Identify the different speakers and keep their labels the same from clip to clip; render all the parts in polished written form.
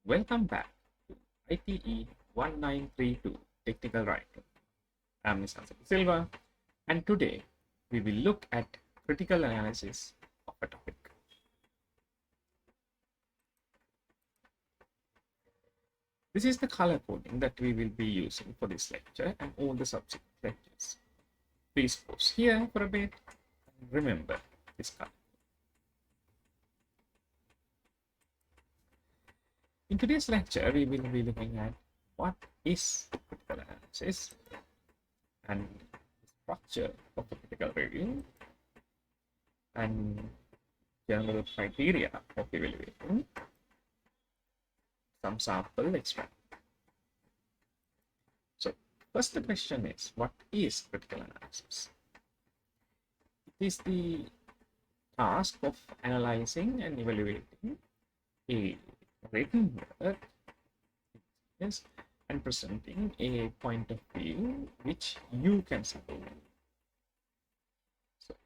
Speaker 1: Welcome back to ITE 1932 Technical Writing. I'm Mr. Silva, and today we will look at critical analysis of a topic. This is the color coding that we will be using for this lecture and all the subsequent lectures. Please pause here for a bit and remember this color. In today's lecture, we will be looking at what is critical analysis and the structure of the critical review and general criteria of evaluation, some sample extract. So first the question is, what is critical analysis? It is the task of analyzing and evaluating a written work and presenting a point of view which you can support. So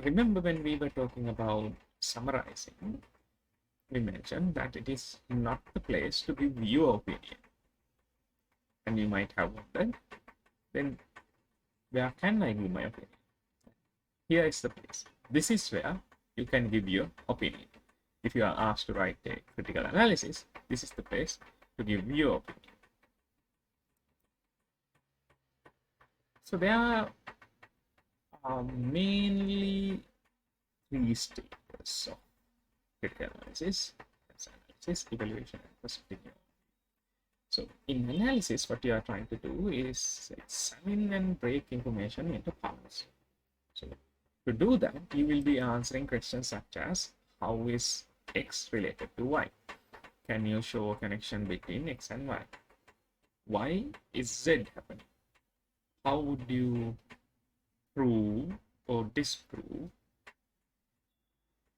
Speaker 1: remember, when we were talking about summarizing, we mentioned that it is not the place to give your opinion. And you might have wondered, then where can I give my opinion? Here is the place. This is where you can give your opinion. If you are asked to write a critical analysis, this is the place to give your opinion. So there are mainly three stages of critical analysis: evaluation, and presenting. So in analysis, what you are trying to do is examine and break information into parts. So to do that, you will be answering questions such as, how is X related to Y? Can you show a connection between X and Y? Why is Z happening? How would you prove or disprove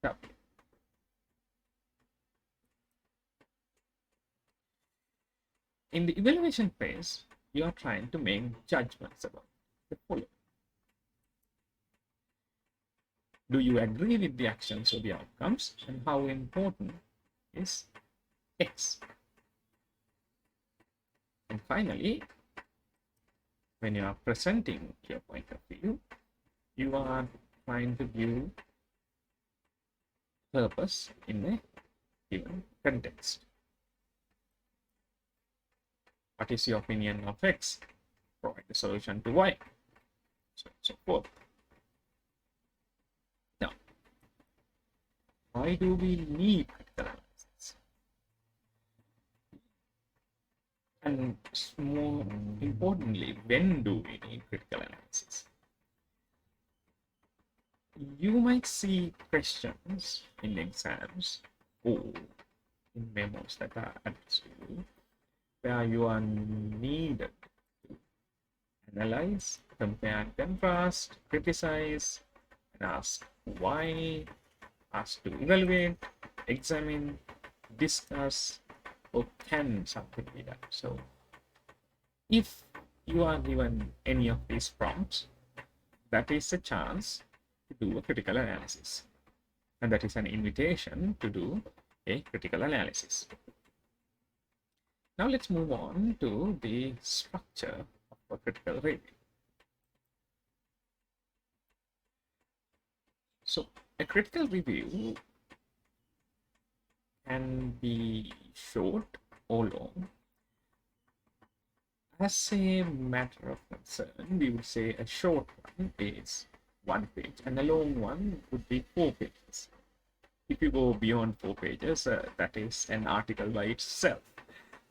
Speaker 1: W? In the evaluation phase, you are trying to make judgments about the following. Do you agree with the actions or the outcomes, and how important is X? And finally, when you are presenting your point of view, you are trying to give purpose in a given context. What is your opinion of X? Provide a solution to Y. So forth. Now, why do we need critical analysis? And more importantly, when do we need critical analysis? You might see questions in exams or in memos that are addressed to you, where you are needed to analyze, compare and contrast, criticize, and ask why, ask to evaluate, examine, discuss, or can something be done. So if you are given any of these prompts, that is a chance to do a critical analysis. And that is an invitation to do a critical analysis. Now let's move on to the structure of a critical review. So a critical review can be short or long. As a matter of concern, we would say a short one is 1 page and a long one would be 4 pages. If you go beyond 4 pages, that is an article by itself.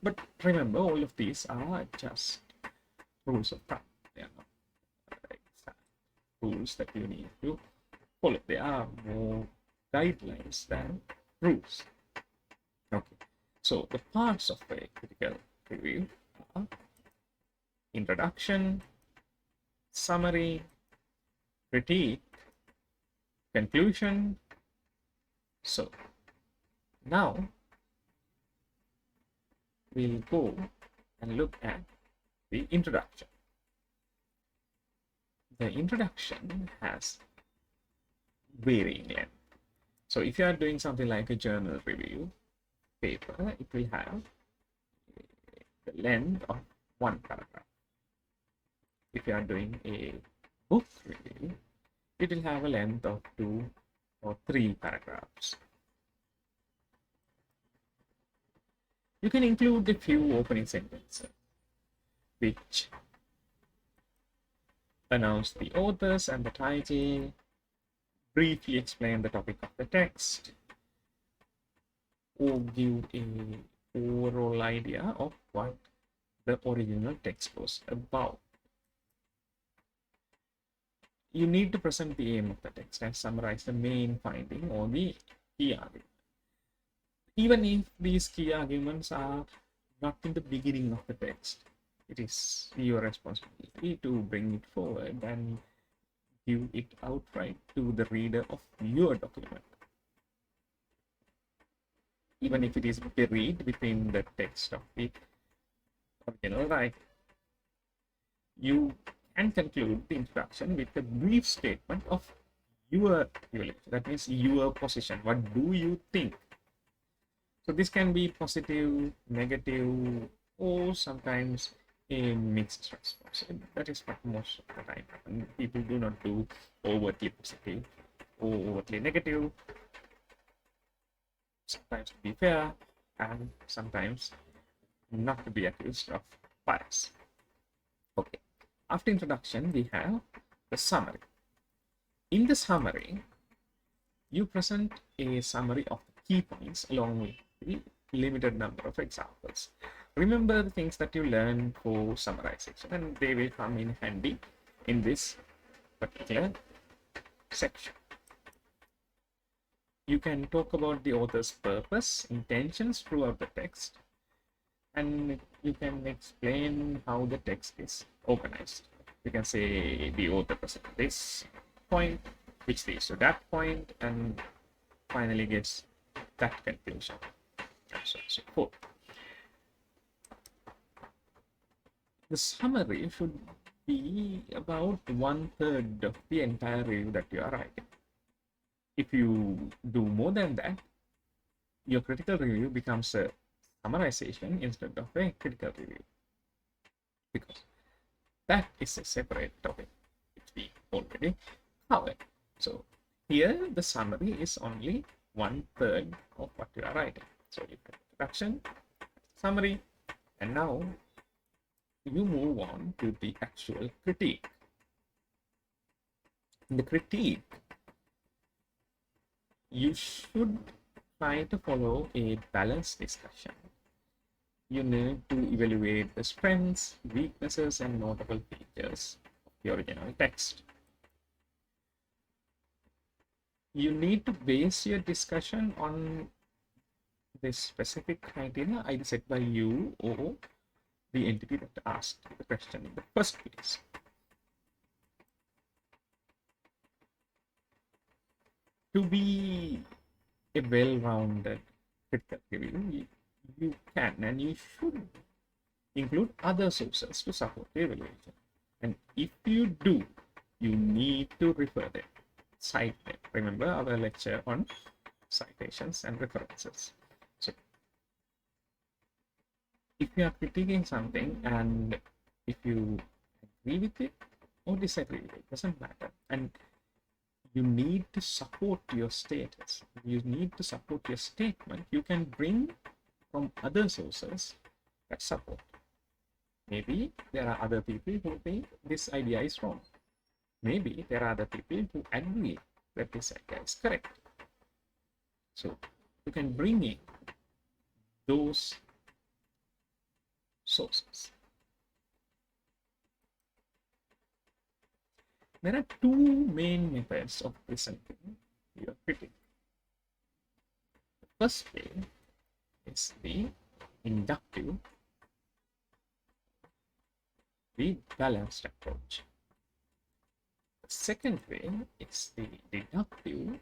Speaker 1: But remember, all of these are just rules of thumb. They are not rules that you need to follow. They are more guidelines than rules. Okay, so the parts of a critical review are introduction, summary, critique, conclusion. So now we'll go and look at the introduction. The introduction has varying length. So if you are doing something like a journal review, paper, it will have the length of one paragraph. If you are doing a book review, it will have a length of 2 or 3 paragraphs. You can include a few opening sentences which announce the authors and the title, briefly explain the topic of the text, or give a overall idea of what the original text was about. You need to present the aim of the text and summarize the main finding or the key argument. Even if these key arguments are not in the beginning of the text, it is your responsibility to bring it forward and give it outright to the reader of your document. Even if it is buried within the text of the original writer. You can conclude the introduction with a brief statement of your evaluation. That means your position. What do you think? So this can be positive, negative, or sometimes a mixed response. That is what most of the time happens. People do not do overtly positive or overtly negative. Sometimes to be fair, and sometimes not to be accused of bias. Okay. After introduction, we have the summary. In the summary, you present a summary of the key points along with the limited number of examples. Remember the things that you learn for summarization, and they will come in handy in this particular section. You can talk about the author's purpose, intentions throughout the text, and you can explain how the text is organized. You can say the author presented this point, which leads to that point, and finally gets that conclusion, and so on and so forth. The summary should be about 1/3 of the entire review that you are writing. If you do more than that, your critical review becomes a summarization instead of a critical review, because that is a separate topic which we already covered. So here the summary is only 1/3 of what you are writing. So you have introduction, summary, and now you move on to the actual critique. In the critique, you should try to follow a balanced discussion. You need to evaluate the strengths, weaknesses, and notable features of the original text. You need to base your discussion on the specific criteria either set by you or the entity that asked the question in the first place. To be a well-rounded critical review, you can and you should include other sources to support the evaluation. And if you do, you need to refer them, cite them. Remember our lecture on citations and references. So if you are critiquing something and if you agree with it or disagree with it, doesn't matter. And you need to support your status. You need to support your statement. You can bring from other sources that support. Maybe there are other people who think this idea is wrong. Maybe there are other people who agree that this idea is correct. So you can bring in those sources. There are two main methods of presenting your critique. The first way is the inductive, the balanced approach. The second way is the deductive,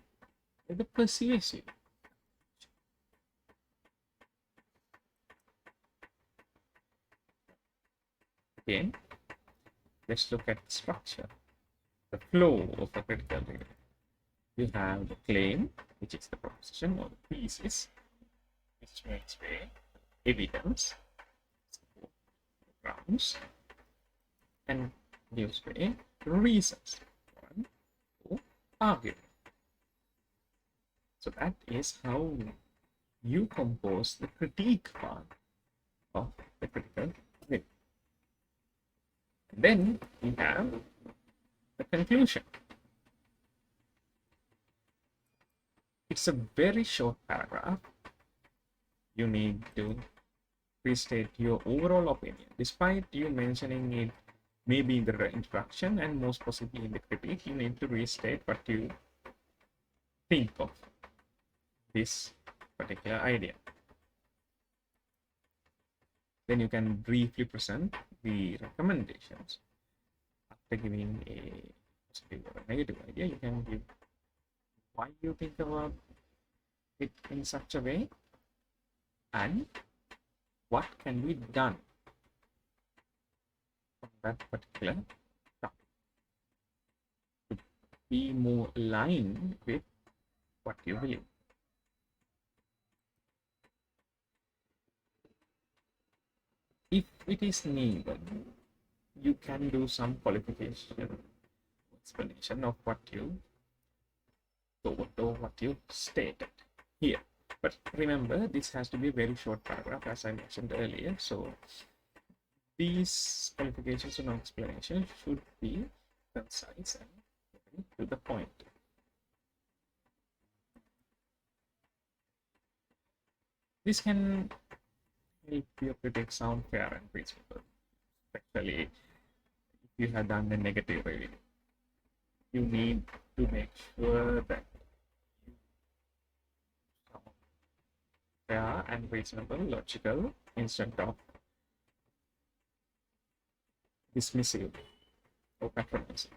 Speaker 1: the persuasive. Again, let's look at the structure, the flow of a critical review. You have the claim, which is the proposition or the thesis, which This makes way evidence, grounds, and gives way reasons for argument. So that is how you compose the critique part of the critical view. Then we have the conclusion. It's a very short paragraph. You need to restate your overall opinion, despite you mentioning it maybe in the introduction and most possibly in the critique. You need to restate what you think of this particular idea. Then you can briefly present the recommendations. After giving a positive or a negative idea, you can give why you think about it in such a way and what can be done on that particular topic to be more aligned with what you believe. If it is needed, you can do some qualification explanation of what you thought or what you stated here. But remember, this has to be a very short paragraph, as I mentioned earlier. So these qualifications and explanation should be concise and to the point. This can help your critique sound fair and reasonable, especially if you have done a negative review. You need to make sure that you sound fair and reasonable, logical, instead of dismissive or patronizing.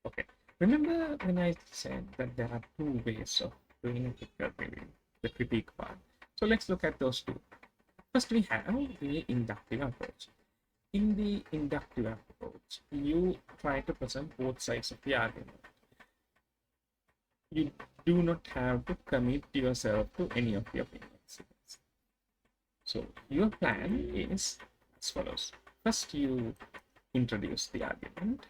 Speaker 1: Okay, remember when I said that there are two ways of doing a critical review, the critique part. So let's look at those two. First, we have the inductive approach. In the inductive approach, you try to present both sides of the argument. You do not have to commit yourself to any of the opinions. So your plan is as follows. First, you introduce the argument,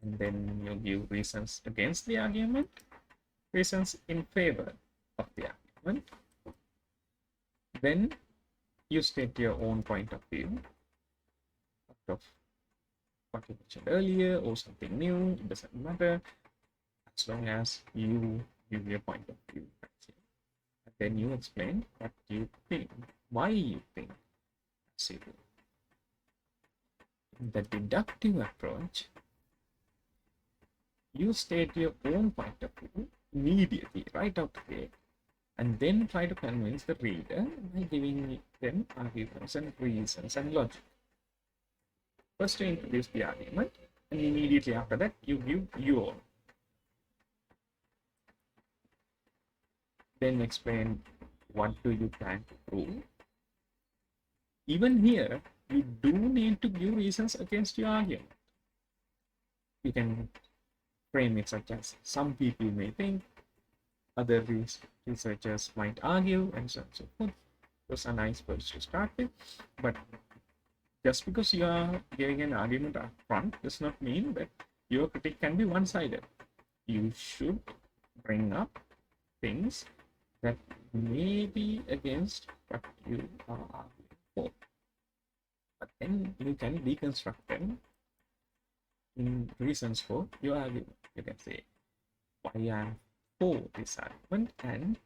Speaker 1: and then you give reasons against the argument, reasons in favor of the argument. Then you state your own point of view of what you mentioned earlier or something new. It doesn't matter as long as you give your point of view. And then you explain what you think, why you think as you do. In the deductive approach, you state your own point of view immediately, right out the gate, and then try to convince the reader by giving them arguments and reasons and logic. First, you introduce the argument, and immediately after that, you give your. Then explain what do you plan to prove. Even here, you do need to give reasons against your argument. You can frame it such as some people may think, other researchers might argue, and so on and so forth. Those are nice words to start with, but just because you are giving an argument up front does not mean that your critique can be one-sided. You should bring up things that may be against what you are arguing for, but then you can deconstruct them in reasons for your argument. You can say why I am for this argument and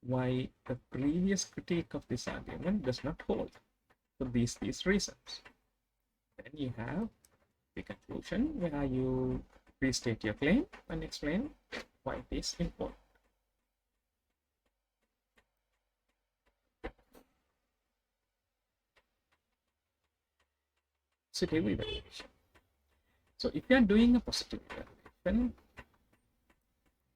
Speaker 1: why the previous critique of this argument does not hold for these reasons. Then you have the conclusion where you restate your claim and explain why it is important. Positive evaluation. So if you are doing a positive evaluation,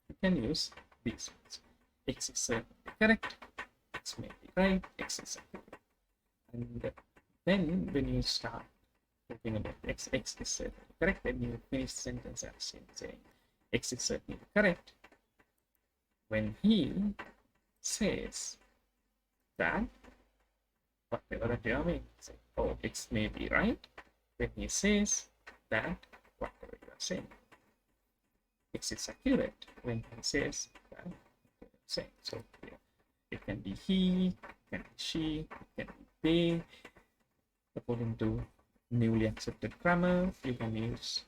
Speaker 1: you can use these ones. X is certainly correct, X may be right, X is certainly right. And then when you start talking about X is certainly correct, then you finish the sentence as saying X is certainly correct. when he says that whatever that you are saying, oh, X may be right. When he says that whatever you are saying, X is accurate. When he says that what you are saying, so yeah, it can be he, it can be she, it can be they. According to newly accepted grammar, you can use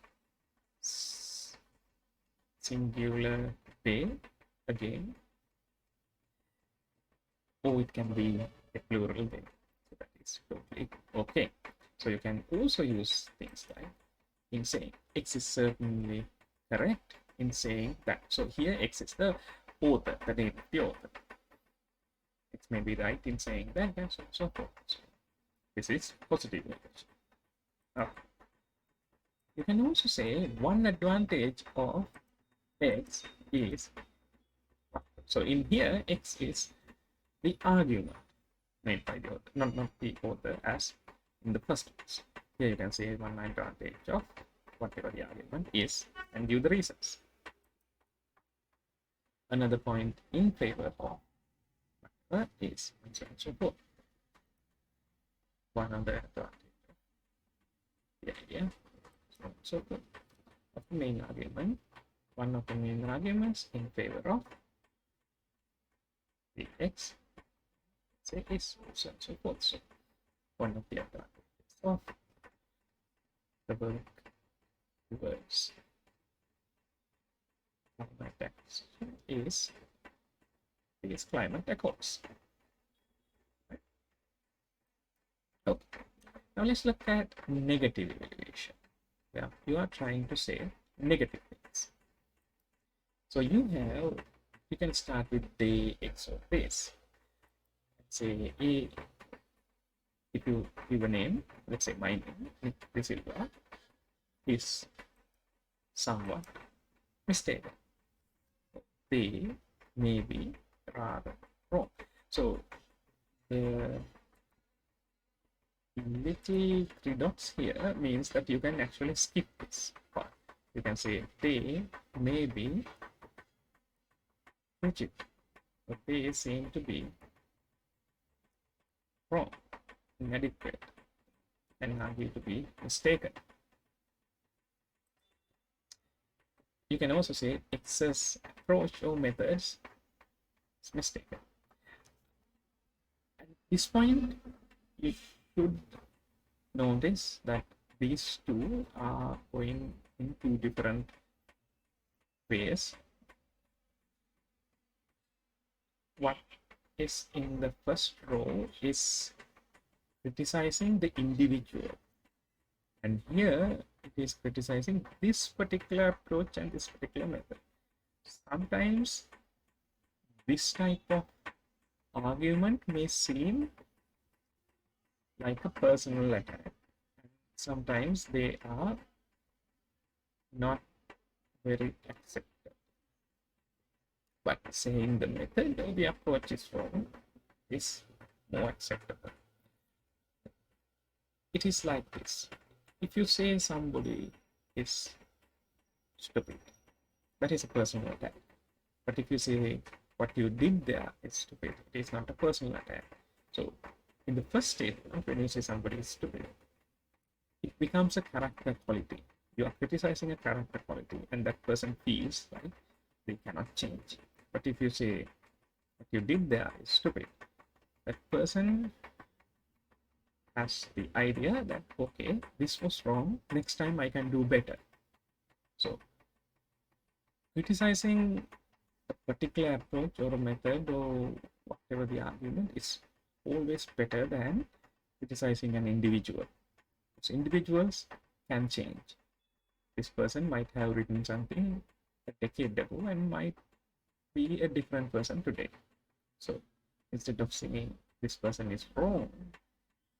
Speaker 1: singular they again, or it can be a plural they. So that is totally okay. So you can also use things like in saying X is certainly correct in saying that. So here X is the author, the name of the author. X may be right in saying that, and so on and so forth. So this is positive negation. You can also say one advantage of X is, so in here X is the argument made by the author, not the author as in the first case. Here you can say one advantage of whatever the argument is and give the reasons. Another point in favor of whatever is, and so on and so forth. One other advantage of the idea, so on and so forth, of the main argument. One of the main arguments in favor of the X, say, is so and so forth. So one of the advantages of the words climate action is these climate accords. Right? Okay. Now let's look at negative evaluation. Yeah, you are trying to say negative things. So you can start with they, X, or this. Let's say if you give a name, let's say my name, Nick De Silva, is somewhat mistaken. They may be rather wrong. So the little three dots here means that you can actually skip this part. You can say they may be rigid, but they seem to be wrong, inadequate, and argue to be mistaken. You can also say X's approach or methods is mistaken. At this point, you should notice that these two are going in two different ways. What is in the first row is criticizing the individual, and here it is criticizing this particular approach and this particular method. Sometimes this type of argument may seem like a personal attack. Sometimes they are not very accepted. But saying the method or the approach is wrong is more acceptable. It is like this. If you say somebody is stupid, that is a personal attack. But if you say what you did there is stupid, it is not a personal attack. So in the first statement, when you say somebody is stupid, it becomes a character quality. You are criticizing a character quality, and that person feels like they cannot change. But if you say what you did there is stupid, that person has the idea that, okay, this was wrong, next time I can do better. So criticizing a particular approach or a method or whatever the argument is always better than criticizing an individual. Because individuals can change. This person might have written something a decade ago and might be a different person today. So instead of saying this person is wrong,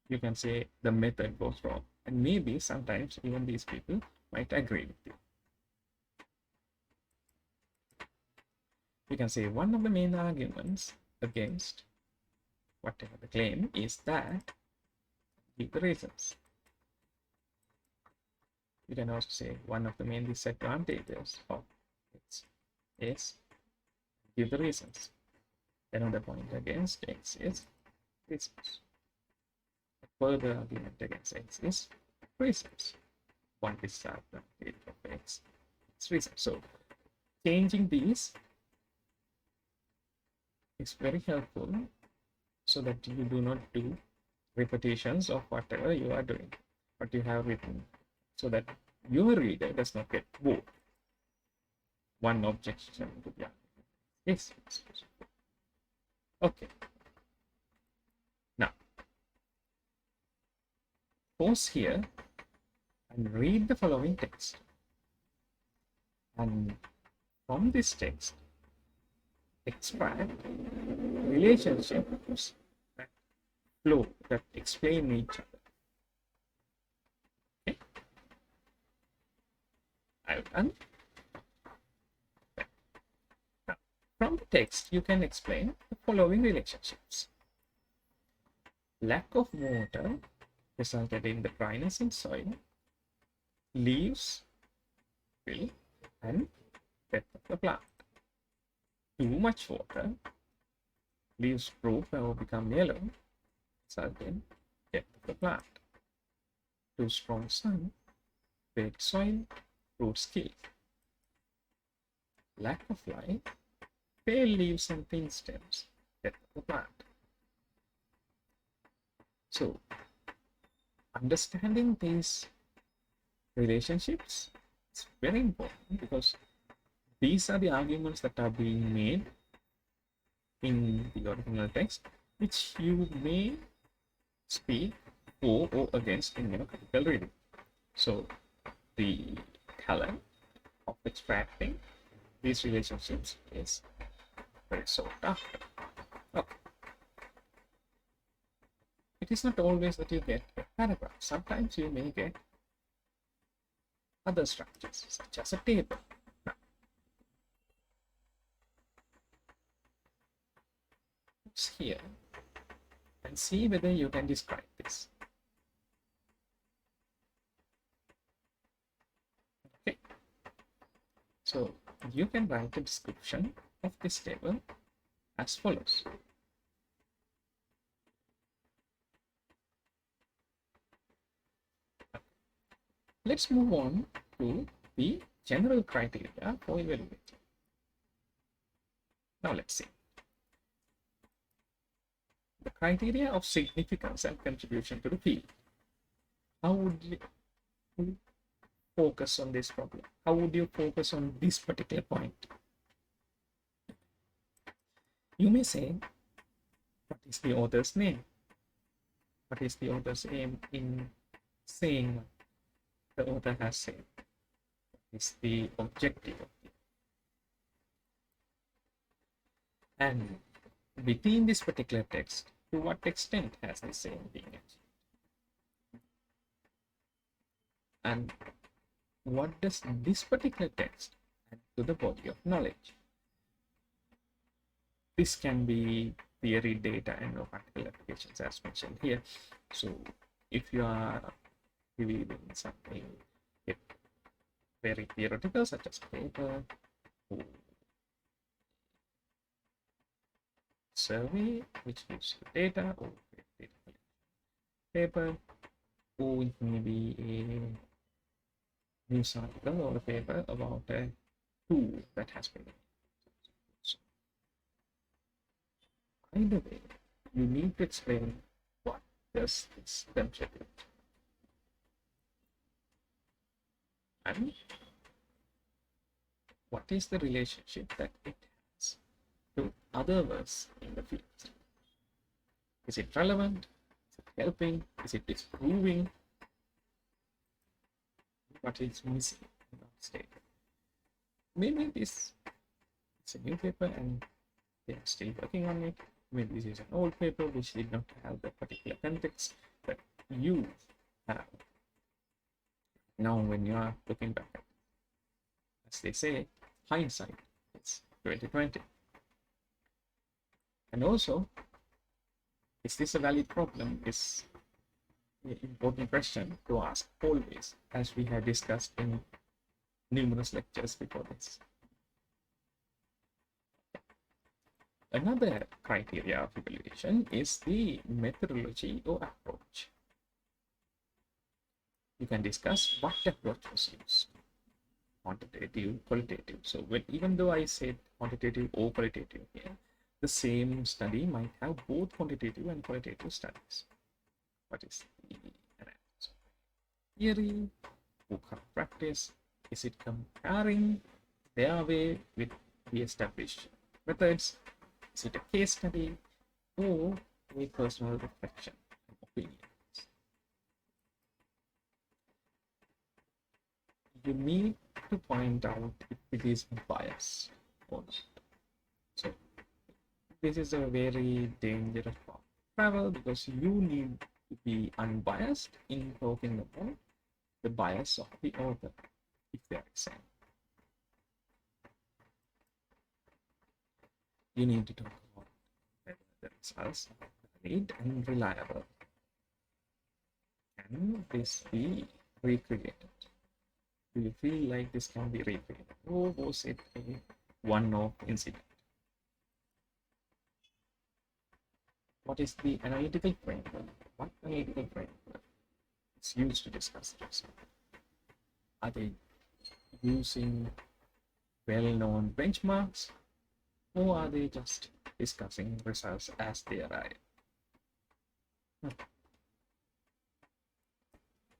Speaker 1: you can say the method was wrong. And maybe sometimes even these people might agree with you. You can say one of the main arguments against whatever the claim is that give the reasons. You can also say one of the main disadvantages of it is give the reasons. Another point against X is reasons. A further argument against X is reasons. One disadvantage of X is reason. So changing these is very helpful so that you do not do repetitions of whatever you are doing, what you have written, so that your reader does not get bored. One objection to the argument. Yes. Okay. Now, pause here and read the following text. And from this text, extract relationships that flow, that explain each other. Okay? I've done. Now, from the text, you can explain the following relationships. Lack of water resulted in the dryness in soil, leaves, fill, and death of the plant. Too much water, leaves droop or become yellow, result in death of the plant. Too strong sun, baked soil, roots kill. Lack of light, pale leaves and thin stems, death of the plant. So, understanding these relationships is very important because these are the arguments that are being made in the original text, which you may speak for or against in your critical reading. So, the talent of extracting these relationships is very sought after. Okay. It is not always that you get a paragraph. Sometimes you may get other structures, such as a table. Now, it's here and see whether you can describe this. Okay. So you can write a description of this table as follows. Let's move on to the general criteria for evaluating. Now let's see. The criteria of significance and contribution to the field. How would you focus on this problem? How would you focus on this particular point? You may say, what is the author's name? What is the author's aim in saying what the author has said? What is the objective of it? And within this particular text, to what extent has this aim been achieved? And what does this particular text add to the body of knowledge? This can be theory, data, and no practical applications as mentioned here. So if you are reviewing something very theoretical, such as paper or survey, which gives you data, or data paper, or it may be a news article or a paper about a tool that has been made. So, either way, you need to explain what does this contribute, and what is the relationship that it has to other works in the field. Is it relevant? Is it helping? Is it disproving? What is missing in our state? Maybe this is a new paper and they are still working on it. Maybe this is an old paper which did not have the particular context that you have. Now, when you are looking back at, as they say, hindsight, it's 2020. And also, is this a valid problem? Is an important question to ask always, as we have discussed in numerous lectures before this. Another criteria of evaluation is the methodology or approach. You can discuss what approach was used, quantitative, qualitative. So even though I said quantitative or qualitative here, the same study might have both quantitative and qualitative studies. What is the analysis of theory or current practice? Is it comparing their way with the established methods? Is it a case study or a personal reflection and opinions? You need to point out if it is biased or not. So this is a very dangerous path of travel because you need to be unbiased in talking about the bias of the author, if there is any. You need to talk about whether the results are valid and reliable. Can this be recreated? Do you feel like this can be recreated, or was it a one-off incident? What is the analytical framework? What analytical framework is used to discuss this? Are they using well-known benchmarks, or are they just discussing results as they arrive?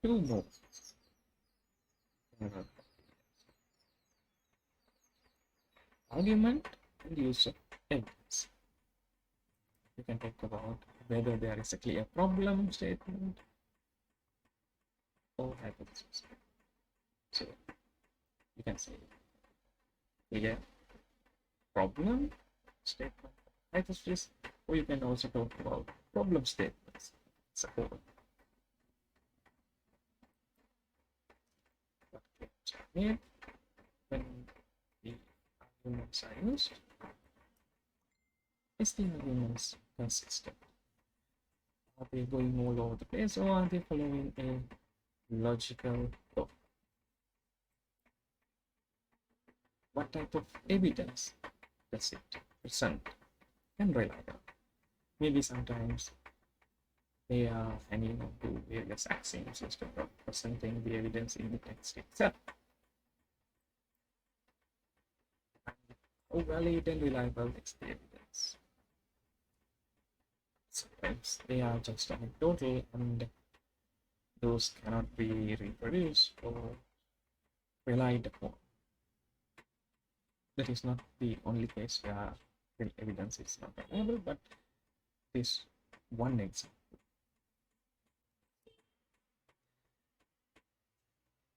Speaker 1: Two more. Argument and use of evidence. You can talk about whether there is a clear problem statement or hypothesis. So you can say clear problem statement, hypothesis, or you can also talk about problem statements as a whole. What claims are made when the arguments are used? Is the arguments consistent? Are they going all over the place, or are they following a logical flow? What type of evidence does it present and rely on? Maybe sometimes they are hanging on to various axioms instead of presenting the evidence in the text itself. How valid and reliable is the evidence? Sometimes they are just anecdotal and those cannot be reproduced or relied upon. That is not the only case where the evidence is not available, but this one example.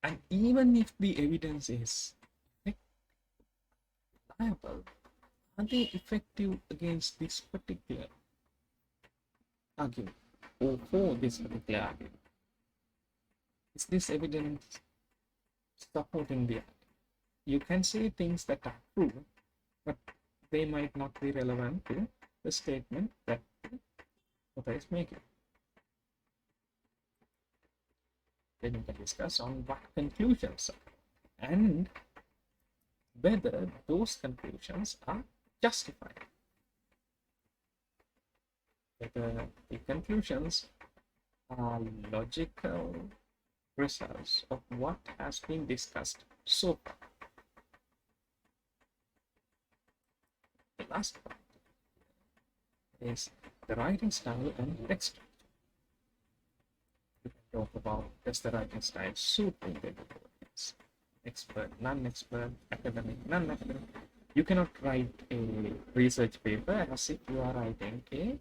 Speaker 1: And even if the evidence is reliable, are they effective against this particular argument or for this particular argument? Is this evidence supporting the argument? You can say things that are true, but they might not be relevant to the statement that the author is making. Then you can discuss on what conclusions are and whether those conclusions are justified. Whether the conclusions are logical results of what has been discussed so far. The last part is the writing style and text structure. We can talk about does the writing style suit the individual audience? Expert, non-expert, academic, non-academic. You cannot write a research paper as if you are writing a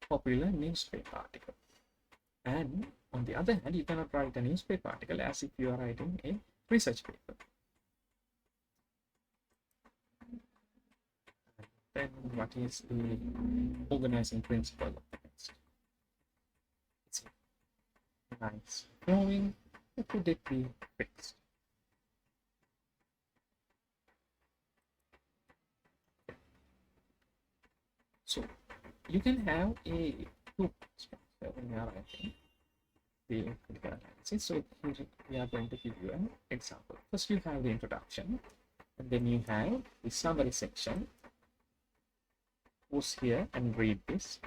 Speaker 1: popular newspaper article. And on the other hand, you cannot write a newspaper article as if you are writing a research paper. Then what is the organizing principle of the text? It's a nice flowing, or could it be fixed? So you can have a two-part structure when you are writing the critical analysis. So here we are going to give you an example. First you have the introduction, and then you have the summary section, Pause here and read this.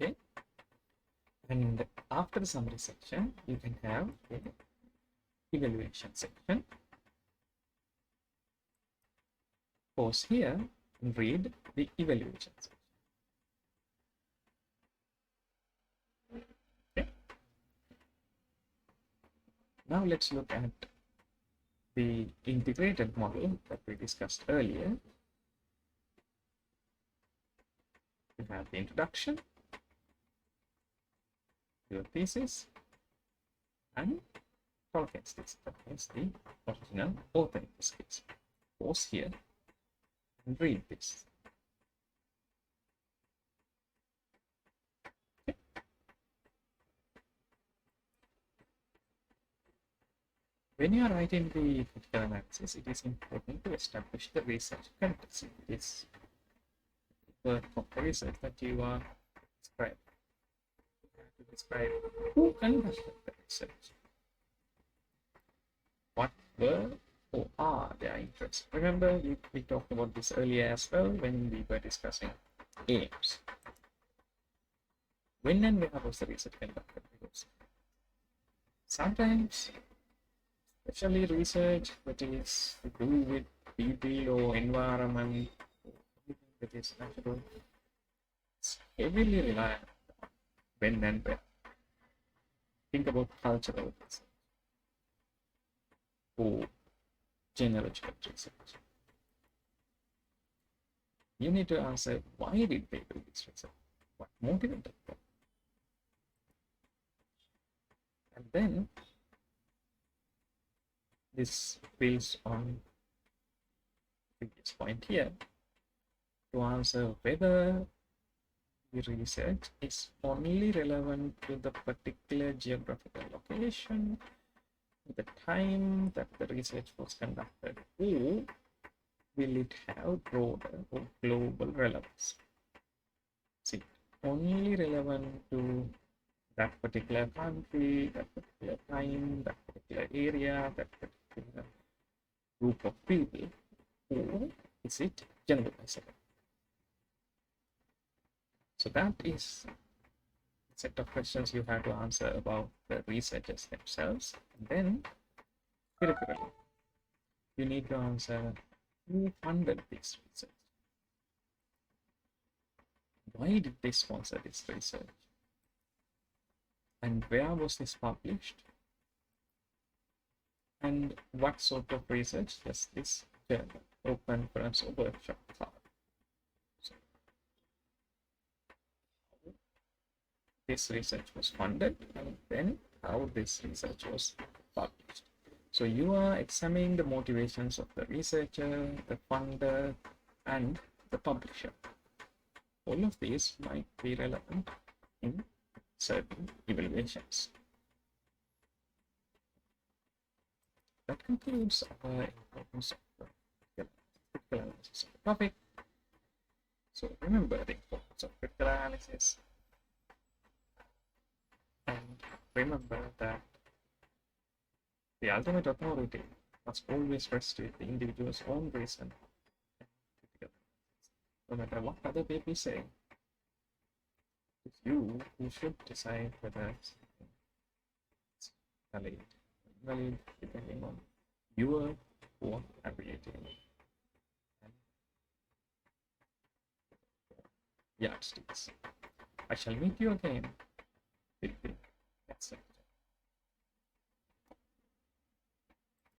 Speaker 1: Okay. And after the summary section, you can have the evaluation section. Pause here and read the evaluation section. Okay. Now let's look at the integrated model that we discussed earlier. You have the introduction, your thesis, and Tolkien's thesis. That means the original author in this case. Pause here and read this. Okay. When you are writing the critical analysis, it is important to establish the research context. It is work of research that you are describing. You have to describe who conducted the research, what were or are their interests. Remember, we talked about this earlier as well when we were discussing aims. When and where was the research conducted? Because sometimes, especially research that is to do with people or environment, or anything that is natural, it's heavily reliant on when and where. Think about cultural research or genealogical research. You need to answer, why did they do this research? What motivated them? And then this builds on this point here to answer whether the research is only relevant to the particular geographical location, the time that the research was conducted, or will it have broader or global relevance? See, only relevant to that particular country, that particular time, that particular area, that particular group of people, or is it generalizable? So that is a set of questions you have to answer about the researchers themselves. And then, peripherally, you need to answer who funded this research? Why did they sponsor this research? And where was this published? And what sort of research does this journal or conference or workshop cover? So, this research was funded, and then how this research was published. So you are examining the motivations of the researcher, the funder, and the publisher. All of these might be relevant in certain evaluations. That concludes our importance of the critical analysis of the topic. So remember the importance of critical analysis, and remember that the ultimate authority must always rest with the individual's own reason and critical analysis. No matter what other people say, it's you who should decide whether something is valid or invalid depending on your own ability and yardsticks. I shall meet you again